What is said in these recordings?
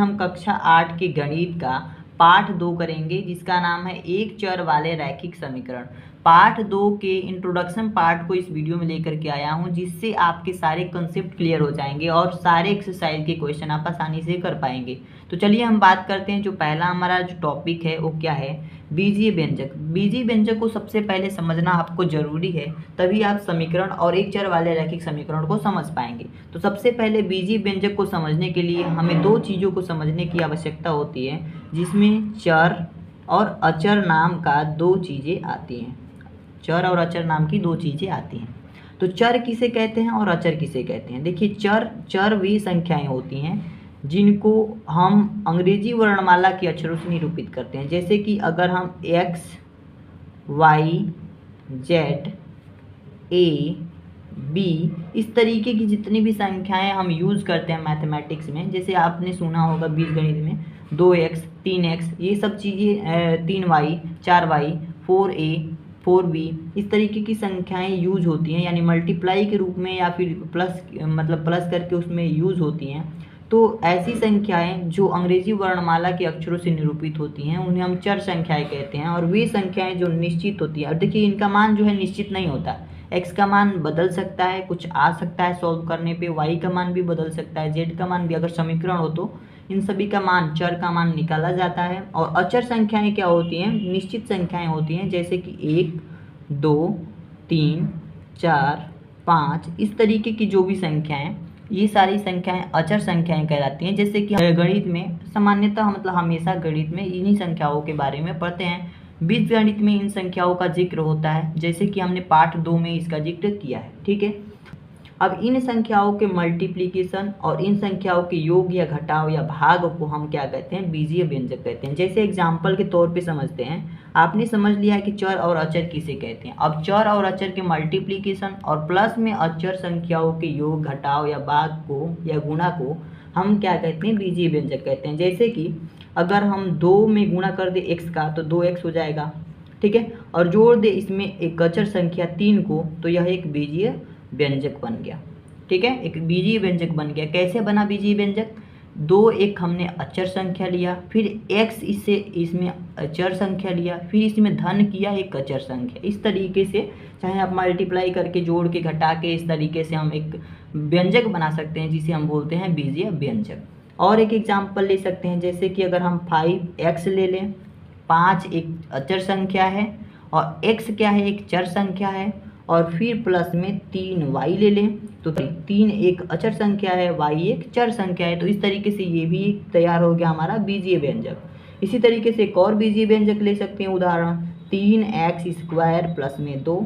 हम कक्षा 8 के गणित का पाठ 2 करेंगे, जिसका नाम है एक चर वाले रैखिक समीकरण। पार्ट 2 के इंट्रोडक्शन पार्ट को इस वीडियो में लेकर के आया हूं, जिससे आपके सारे कंसेप्ट क्लियर हो जाएंगे और सारे एक्सरसाइज के क्वेश्चन आप आसानी से कर पाएंगे। तो चलिए हम बात करते हैं। जो पहला हमारा जो टॉपिक है वो क्या है, बीजीय व्यंजक। बीजीय व्यंजक को सबसे पहले समझना आपको जरूरी है, तभी आप समीकरण और एक चर वाले रैखिक समीकरण को समझ पाएंगे। तो सबसे पहले बीजीय व्यंजक को समझने के लिए हमें दो चीज़ों को समझने की आवश्यकता होती है, जिसमें चर और अचर नाम का दो चीज़ें आती हैं। चर और अचर नाम की दो चीज़ें आती हैं। तो चर किसे कहते हैं और अचर किसे कहते हैं? देखिए, चर वे संख्याएं होती हैं जिनको हम अंग्रेजी वर्णमाला के अक्षरों से निरूपित करते हैं। जैसे कि अगर हम x, y, z, a, b इस तरीके की जितनी भी संख्याएं हम यूज़ करते हैं मैथमेटिक्स में, जैसे आपने सुना होगा बीजगणित में 2x, 3x, ये सब चीज़ें 3y, 4y, 4a, 4b इस तरीके की संख्याएं यूज होती हैं, यानी मल्टीप्लाई के रूप में या फिर प्लस करके उसमें यूज होती हैं। तो ऐसी संख्याएं जो अंग्रेजी वर्णमाला के अक्षरों से निरूपित होती हैं उन्हें हम चर संख्याएं कहते हैं। और वे संख्याएं जो निश्चित होती हैं, और देखिए इनका मान जो है निश्चित नहीं होता। x का मान बदल सकता है, कुछ आ सकता है सॉल्व करने पे, y का मान भी बदल सकता है, z का मान भी, अगर समीकरण हो तो इन सभी का मान, चर का मान निकाला जाता है। और अचर संख्याएं क्या होती हैं? निश्चित संख्याएं होती हैं, जैसे कि 1, 2, 3, 4, 5 इस तरीके की जो भी संख्याएं, ये सारी संख्याएं अचर संख्याएं कहलाती हैं। जैसे कि गणित में सामान्यतः हमेशा गणित में इन्हीं संख्याओं के बारे में पढ़ते हैं। बीजगणित में इन संख्याओं का जिक्र होता है, जैसे कि हमने पाठ 2 में इसका जिक्र किया है। ठीक है, अब इन संख्याओं के मल्टीप्लिकेशन और इन संख्याओं के योग या घटाव या भाग को हम क्या कहते हैं? बीजीय व्यंजक कहते हैं। जैसे एग्जाम्पल के तौर पे समझते हैं। आपने समझ लिया है कि चर और अचर किसे कहते हैं। अब चर और अचर के मल्टीप्लिकेशन और प्लस में अचर संख्याओं के योग, घटाव या भाग को या गुणा को हम क्या कहते हैं? बीजीय व्यंजक कहते हैं। जैसे कि अगर हम 2 में गुणा कर दे x का तो 2x हो जाएगा। ठीक है, और जोड़ दे इसमें एक अचर संख्या 3 को, तो यह एक बीजीय व्यंजक बन गया। ठीक है, एक बीजीय व्यंजक बन गया। कैसे बना बीजीय व्यंजक? 2 एक हमने अचर संख्या लिया, फिर x इसमें अचर संख्या लिया, फिर इसमें धन किया एक अचर संख्या। इस तरीके से चाहे आप मल्टीप्लाई करके, जोड़ के, घटा के, इस तरीके से हम एक व्यंजक बना सकते हैं, जिसे हम बोलते हैं बीजीय व्यंजक। और एक एग्जाम्पल ले सकते हैं, जैसे कि अगर हम 5x ले लें, 5 एक अचर संख्या है और x क्या है? एक चर संख्या है, और फिर प्लस में 3y ले लें तो 3 एक अचर संख्या है, y एक चर संख्या है। तो इस तरीके से ये भी तैयार हो गया हमारा बीजीय व्यंजक। इसी तरीके से एक और बीजीय व्यंजक ले सकते हैं, उदाहरण 3x² प्लस में 2।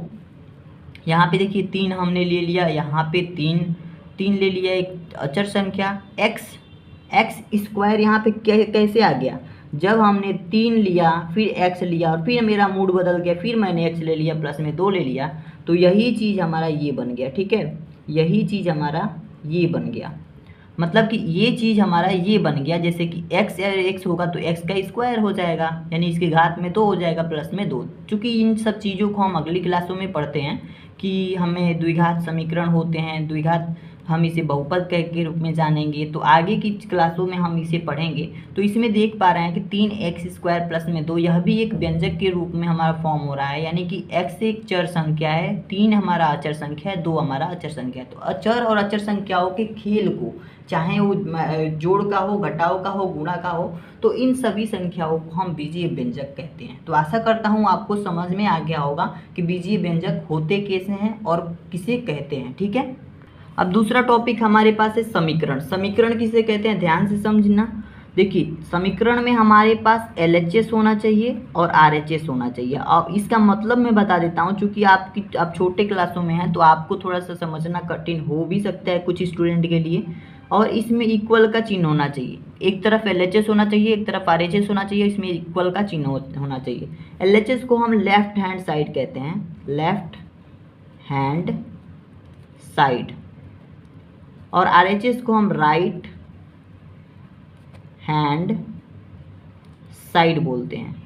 यहाँ पे देखिए 3 हमने ले लिया, यहाँ पे 3 ले लिया, एक अचर संख्या x² यहाँ पे कैसे आ गया? जब हमने 3 लिया, फिर x लिया, और फिर मेरा मूड बदल गया, फिर मैंने x ले लिया, प्लस में 2 ले लिया, तो यही चीज़ हमारा ये बन गया। ठीक है, यही चीज़ हमारा ये बन गया, मतलब कि ये चीज़ हमारा ये बन गया। जैसे कि x होगा तो x का स्क्वायर हो जाएगा, यानी इसके घात में 2 हो जाएगा, प्लस में 2। चूँकि इन सब चीज़ों को हम अगली क्लासों में पढ़ते हैं कि हमें द्विघात समीकरण होते हैं, द्विघात हम इसे बहुपद के रूप में जानेंगे, तो आगे की क्लासों में हम इसे पढ़ेंगे। तो इसमें देख पा रहे हैं कि 3x² प्लस में 2 यह भी एक व्यंजक के रूप में हमारा फॉर्म हो रहा है, यानी कि x एक चर संख्या है, 3 हमारा अचर संख्या है, 2 हमारा अचर संख्या है। तो अचर और अचर संख्याओं के खेल को, चाहे वो जोड़ का हो, घटाव का हो, गुणा का हो, तो इन सभी संख्याओं को हम बीजीय व्यंजक कहते हैं। तो आशा करता हूँ आपको समझ में आ गया होगा कि बीजीय व्यंजक होते कैसे हैं और किसे कहते हैं। ठीक है, अब दूसरा टॉपिक हमारे पास है समीकरण। समीकरण किसे कहते हैं? ध्यान से समझना। देखिए, समीकरण में हमारे पास LHS होना चाहिए और RHS होना चाहिए। अब इसका मतलब मैं बता देता हूँ, चूँकि आप छोटे क्लासों में हैं तो आपको थोड़ा सा समझना कठिन हो भी सकता है कुछ स्टूडेंट के लिए। और इसमें इक्वल का चिन्ह होना चाहिए, एक तरफ LHS होना चाहिए, एक तरफ RHS होना चाहिए, इसमें इक्वल का चिन्ह होना चाहिए। LHS को हम लेफ्ट हैंड साइड कहते हैं, लेफ्ट हैंड साइड, और RHS को हम राइट हैंड साइड बोलते हैं।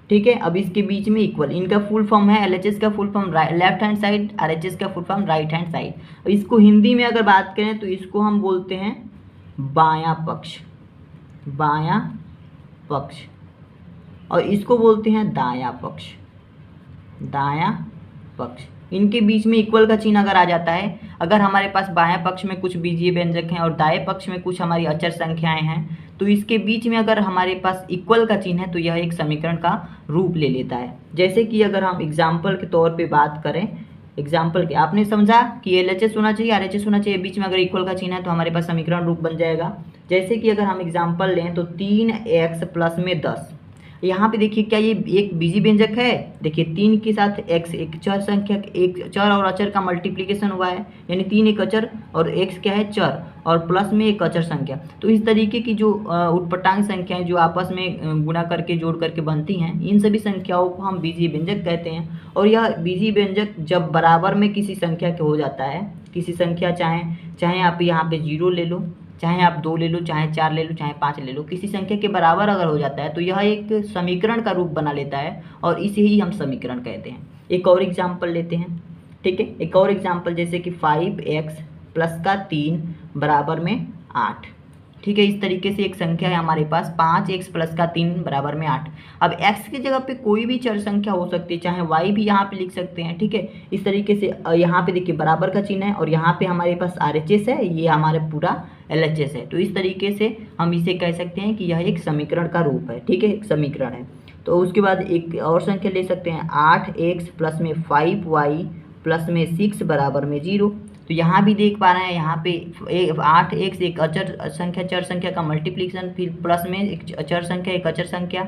ठीक है, अब इसके बीच में इक्वल, इनका फुल फॉर्म है, LHS का full form left hand side, RHS का full form right hand side. अब इसको हिंदी में अगर बात करें तो इसको हम बोलते हैं बायां पक्ष। बायां पक्ष, और इसको बोलते हैं दायां पक्ष। दायां पक्ष, इनके बीच में इक्वल का चिन्ह अगर आ जाता है, अगर हमारे पास बायां पक्ष में कुछ बीजीय व्यंजक हैं और दाएं पक्ष में कुछ हमारी अचर संख्याएं हैं, तो इसके बीच में अगर हमारे पास इक्वल का चिन्ह है तो यह एक समीकरण का रूप ले लेता है। जैसे कि अगर हम एग्जाम्पल के तौर पे बात करें, एग्जाम्पल के आपने समझा कि LHS होना चाहिए, RHS होना चाहिए, बीच में अगर इक्वल का चिन्ह है तो हमारे पास समीकरण रूप बन जाएगा। जैसे कि अगर हम एग्जाम्पल लें तो 3x प्लस में 10, यहाँ पे देखिए क्या ये एक बीजी व्यंजक है, देखिए 3 के साथ x एक चर संख्या, एक चर और अचर का मल्टीप्लिकेशन हुआ है, यानी 3 एक अचर और x क्या है चर, और प्लस में एक अचर संख्या। तो इस तरीके की जो उत्पटांग संख्याएं जो आपस में गुणा करके जोड़ करके बनती हैं, इन सभी संख्याओं को हम बीजी व्यंजक कहते हैं। और यह बीजी व्यंजक जब बराबर में किसी संख्या के हो जाता है, किसी संख्या चाहे आप यहाँ पे 0 ले लो, चाहे आप 2 ले लो, चाहे 4 ले लो, चाहे 5 ले लो, किसी संख्या के बराबर अगर हो जाता है तो यह एक समीकरण का रूप बना लेता है और इसे ही हम समीकरण कहते हैं। एक और एग्जाम्पल लेते हैं, ठीक है। एक और एग्जाम्पल जैसे कि 5x प्लस का 3 बराबर में 8, ठीक है। इस तरीके से एक संख्या है हमारे पास 5x प्लस का 3 बराबर में 8। अब x की जगह पे कोई भी चर संख्या हो सकती है, चाहे y भी यहाँ पे लिख सकते हैं, ठीक है। इस तरीके से यहाँ पे देखिए बराबर का चिन्ह है और यहाँ पे हमारे पास RHS है, ये हमारे पूरा LHS है। तो इस तरीके से हम इसे कह सकते हैं कि यह एक समीकरण का रूप है, ठीक है, एक समीकरण है। तो उसके बाद एक और संख्या ले सकते हैं 8x प्लस में 5y प्लस में 6 बराबर में 0। तो यहाँ भी देख पा रहे हैं, यहाँ पे 8x एक अचर संख्या चर संख्या का मल्टीप्लिकेशन, फिर प्लस में एक अचर संख्या एक अचर संख्या,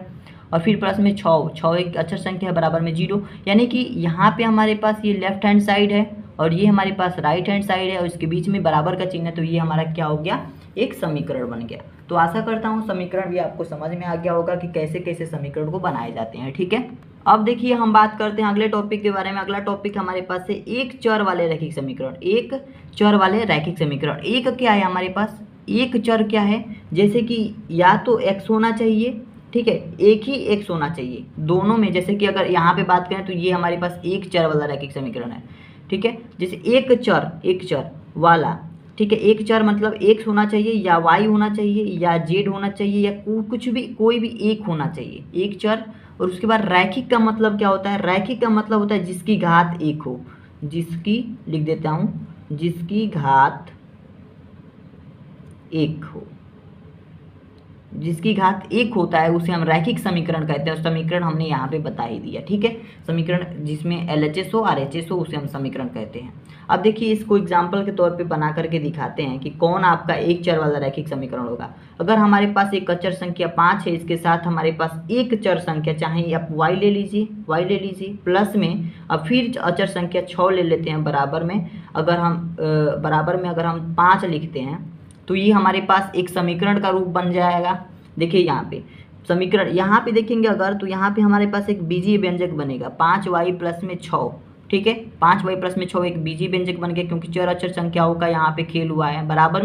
और फिर प्लस में 6 एक अचर संख्या बराबर में 0। यानी कि यहाँ पे हमारे पास ये लेफ्ट हैंड साइड है और ये हमारे पास राइट हैंड साइड है और इसके बीच में बराबर का चिन्ह है, तो ये हमारा क्या हो गया, एक समीकरण बन गया। तो आशा करता हूँ समीकरण भी आपको समझ में आ गया होगा कि कैसे कैसे समीकरण को बनाए जाते हैं, ठीक है। अब देखिए हम बात करते हैं अगले टॉपिक के बारे में। अगला टॉपिक हमारे पास है एक चर वाले रैखिक समीकरण। एक चर वाले रैखिक समीकरण, एक क्या है हमारे पास, एक चर क्या है, जैसे कि या तो x होना चाहिए, ठीक है, एक ही x होना चाहिए दोनों में। जैसे कि अगर यहाँ पे बात करें तो ये हमारे पास एक चर वाला रैखिक समीकरण है, ठीक है। जैसे एक चर वाला, ठीक है, एक चर मतलब x होना चाहिए या y होना चाहिए या z होना चाहिए या कुछ भी, कोई भी एक होना चाहिए, एक चर। और उसके बाद रैखिक का मतलब क्या होता है, रैखिक का मतलब होता है जिसकी घात एक हो, जिसकी, लिख देता हूँ, जिसकी घात एक हो, जिसकी घात एक होता है उसे हम रैखिक समीकरण कहते हैं। और समीकरण हमने यहाँ पे बता ही दिया, ठीक है। समीकरण जिसमें LHS हो RHS हो उसे हम समीकरण कहते हैं। अब देखिए इसको एग्जाम्पल के तौर पे बना करके दिखाते हैं कि कौन आपका एक चर वाला रैखिक समीकरण होगा। अगर हमारे पास एक अचर संख्या 5 है, इसके साथ हमारे पास एक चर संख्या, चाहे आप y ले लीजिए प्लस में, अब फिर अचर संख्या 6 ले लेते हैं बराबर में। अगर हम 5 लिखते हैं तो ये हमारे पास एक समीकरण का रूप बन जाएगा। देखिए यहाँ पे समीकरण, यहाँ पे देखेंगे अगर, तो यहाँ पे हमारे पास एक बीजीय व्यंजक बनेगा 5y प्लस में 6, ठीक है। 5y प्लस में 6 एक बीजीय व्यंजक बन गया क्योंकि चर अचर संख्याओं का यहाँ पे खेल हुआ है। बराबर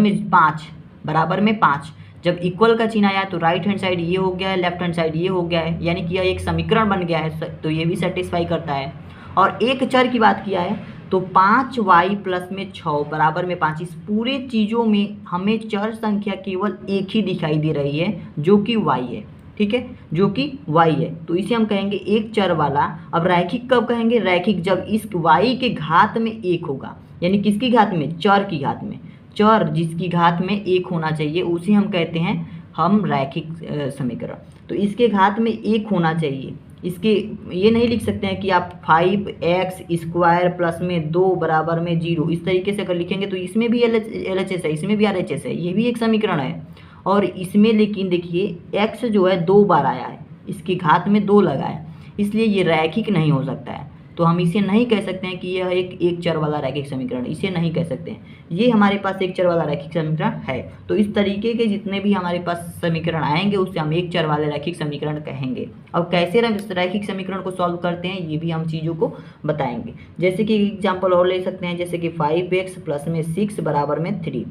में 5, जब इक्वल का चिन्ह आया तो राइट हैंड साइड ये हो गया है, लेफ्ट हैंड साइड ये हो गया है, यानी कि यह एक समीकरण बन गया है, तो ये भी सेटिस्फाई करता है। और एक चर की बात किया है तो 5y प्लस में 6 बराबर में 5, इस पूरे चीज़ों में हमें चर संख्या केवल एक ही दिखाई दे रही है जो कि y है, ठीक है, जो कि y है। तो इसे हम कहेंगे एक चर वाला। अब रैखिक कब कहेंगे, रैखिक जब इस y के घात में एक होगा, यानी किसकी घात में, चर की घात में, चर जिसकी घात में एक होना चाहिए उसे हम कहते हैं हम रैखिक समीकरण। तो इसके घात में एक होना चाहिए, इसके ये नहीं लिख सकते हैं कि आप 5x स्क्वायर प्लस में 2 बराबर में 0, इस तरीके से अगर लिखेंगे तो इसमें भी LHS है, इसमें भी RHS है, ये भी एक समीकरण है। और इसमें लेकिन देखिए x जो है 2 बार आया है, इसकी घात में 2 लगा है, इसलिए ये रैखिक नहीं हो सकता है। तो हम इसे नहीं कह सकते हैं कि यह एक चर वाला रैखिक समीकरण, इसे नहीं कह सकते हैं। ये हमारे पास एक चर वाला रैखिक समीकरण है। तो इस तरीके के जितने भी हमारे पास समीकरण आएंगे उससे हम एक चर वाले रैखिक समीकरण कहेंगे। अब कैसे रैखिक समीकरण को सॉल्व करते हैं ये भी हम चीज़ों को बताएंगे। जैसे कि एग्जाम्पल और ले सकते हैं, जैसे कि 5x प्लस में 6 बराबर में 3,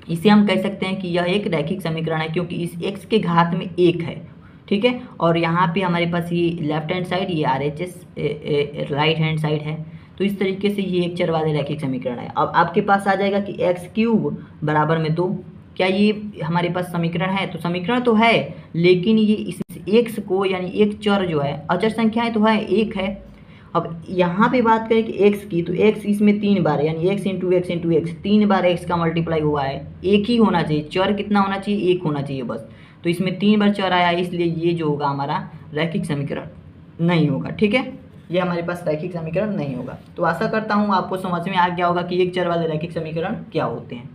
इसे हम कह सकते हैं कि यह एक रैखिक समीकरण है क्योंकि इस x के घात में 1 है, ठीक है। और यहाँ पे हमारे पास ये लेफ्ट हैंड साइड, ये RHS राइट हैंड साइड है। तो इस तरीके से ये एक चर वाले रैखिक समीकरण है। अब आपके पास आ जाएगा कि x³ बराबर में 2, क्या ये हमारे पास समीकरण है? तो समीकरण तो है, लेकिन ये इस x को यानी एक चर जो है, अचर संख्या है तो है, एक है। अब यहाँ पे बात करें कि x की, तो x इसमें 3 बार यानी x into x into x 3 बार x का मल्टीप्लाई हुआ है। एक ही होना चाहिए, चर कितना होना चाहिए? एक होना चाहिए बस। तो इसमें 3 बार चर आया, इसलिए ये जो होगा हमारा रैखिक समीकरण नहीं होगा। ठीक है, ये हमारे पास रैखिक समीकरण नहीं होगा। तो आशा करता हूँ आपको समझ में आ गया होगा कि एक चर वाले रैखिक समीकरण क्या होते हैं।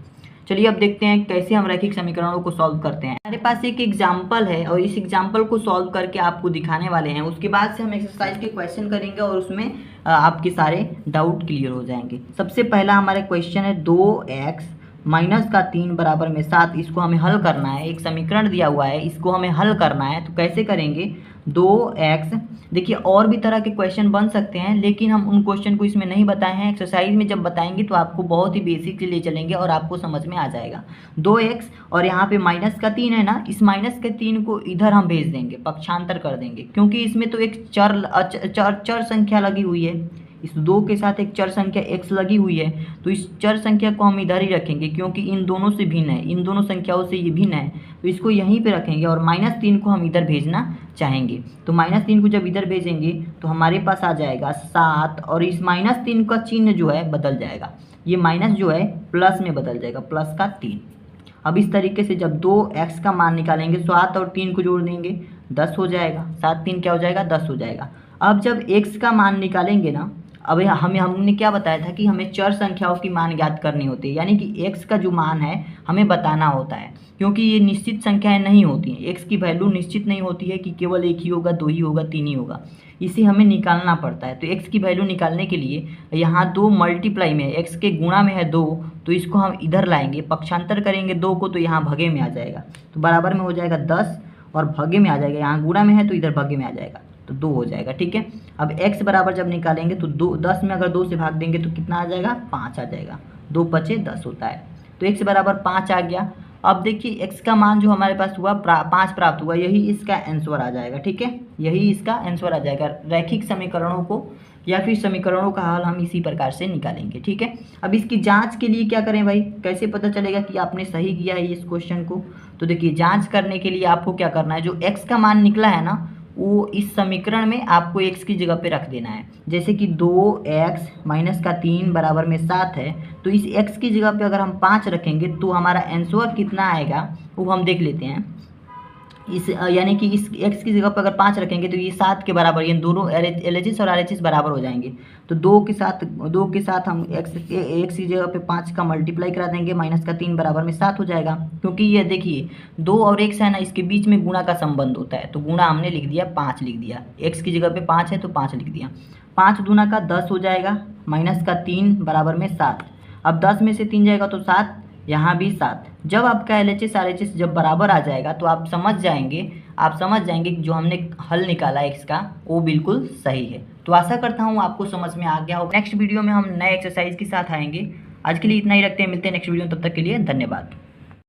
चलिए अब देखते हैं कैसे हम रैखिक समीकरणों को सॉल्व करते हैं। हमारे पास एक एग्जाम्पल है और इस एग्जाम्पल को सॉल्व करके आपको दिखाने वाले हैं। उसके बाद से हम एक्सरसाइज के क्वेश्चन करेंगे और उसमें आपके सारे डाउट क्लियर हो जाएंगे। सबसे पहला हमारा क्वेश्चन है 2x माइनस का 3 बराबर में 7। इसको हमें हल करना है। एक समीकरण दिया हुआ है, इसको हमें हल करना है। तो कैसे करेंगे? 2x, देखिए और भी तरह के क्वेश्चन बन सकते हैं, लेकिन हम उन क्वेश्चन को इसमें नहीं बताए हैं। एक्सरसाइज में जब बताएंगे तो आपको बहुत ही बेसिक से ले चलेंगे और आपको समझ में आ जाएगा। 2x और यहाँ पे माइनस का 3 है ना, इस माइनस के 3 को इधर हम भेज देंगे, पक्षांतर कर देंगे, क्योंकि इसमें तो एक चर संख्या लगी हुई है। इस 2 के साथ एक चर संख्या x लगी हुई है, तो इस चर संख्या को हम इधर ही रखेंगे, क्योंकि इन दोनों से भिन्न है, इन दोनों संख्याओं से ये भिन्न है। तो इसको यहीं पे रखेंगे और -3 को हम इधर भेजना चाहेंगे। तो -3 को जब इधर भेजेंगे तो हमारे पास आ जाएगा 7, और इस -3 का चिन्ह जो है बदल जाएगा, ये माइनस जो है प्लस में बदल जाएगा, प्लस का 3। अब इस तरीके से जब 2x का मान निकालेंगे, 7 और 3 को जोड़ देंगे, 10 हो जाएगा। 7 3 क्या हो जाएगा? 10 हो जाएगा। अब जब x का मान निकालेंगे ना, अब हमने क्या बताया था कि हमें चर संख्याओं की मान ज्ञात करनी होती है, यानी कि x का जो मान है हमें बताना होता है, क्योंकि ये निश्चित संख्याएं नहीं होती हैं। x की वैल्यू निश्चित नहीं होती है कि केवल 1 ही होगा, 2 ही होगा, 3 ही होगा, इसे हमें निकालना पड़ता है। तो x की वैल्यू निकालने के लिए यहाँ 2 मल्टीप्लाई में, x के गुणा में है 2, तो इसको हम इधर लाएंगे, पक्षांतर करेंगे 2 को, तो यहाँ भगे में आ जाएगा, तो बराबर में हो जाएगा 10 और भगे में आ जाएगा, यहाँ गुणा में है तो इधर भगे में आ जाएगा, तो 2 हो जाएगा। ठीक है, अब x बराबर जब निकालेंगे तो 10 में अगर 2 से भाग देंगे तो कितना आ जाएगा? 5 आ जाएगा। 2 5 10 होता है, तो x बराबर 5 आ गया। अब देखिए x का मान जो हमारे पास हुआ 5 प्राप्त हुआ, यही इसका आंसर आ जाएगा। ठीक है, यही इसका आंसर आ जाएगा। रैखिक समीकरणों को या फिर समीकरणों का हल हम इसी प्रकार से निकालेंगे। ठीक है, अब इसकी जांच के लिए क्या करें भाई? कैसे पता चलेगा कि आपने सही किया है इस क्वेश्चन को? तो देखिए, जांच करने के लिए आपको क्या करना है, जो x का मान निकला है ना, वो इस समीकरण में आपको x की जगह पे रख देना है। जैसे कि 2x माइनस का 3 बराबर में 7 है, तो इस x की जगह पे अगर हम 5 रखेंगे तो हमारा आंसर कितना आएगा वो हम देख लेते हैं। इस यानी कि इस x की जगह पर अगर 5 रखेंगे तो ये 7 के बराबर, ये दोनों LHS और RHS बराबर हो जाएंगे। तो 2 के साथ हम x की जगह पे 5 का मल्टीप्लाई करा देंगे, माइनस का 3 बराबर में 7 हो जाएगा। क्योंकि ये देखिए 2 और x है ना, इसके बीच में गुणा का संबंध होता है, तो गुणा हमने लिख दिया, 5 लिख दिया। x की जगह पे 5 है तो 5 लिख दिया। 5 दूना का 10 हो जाएगा, माइनस का 3 बराबर में 7। अब 10 में से 3 जाएगा तो 7, यहाँ भी 7। जब आपका LHS RHS जब बराबर आ जाएगा तो आप समझ जाएंगे कि जो हमने हल निकाला है इसका वो बिल्कुल सही है। तो आशा करता हूँ आपको समझ में आ गया हो। नेक्स्ट वीडियो में हम नए एक्सरसाइज के साथ आएंगे। आज के लिए इतना ही रखते हैं, मिलते हैं नेक्स्ट वीडियो में, तब तक के लिए धन्यवाद।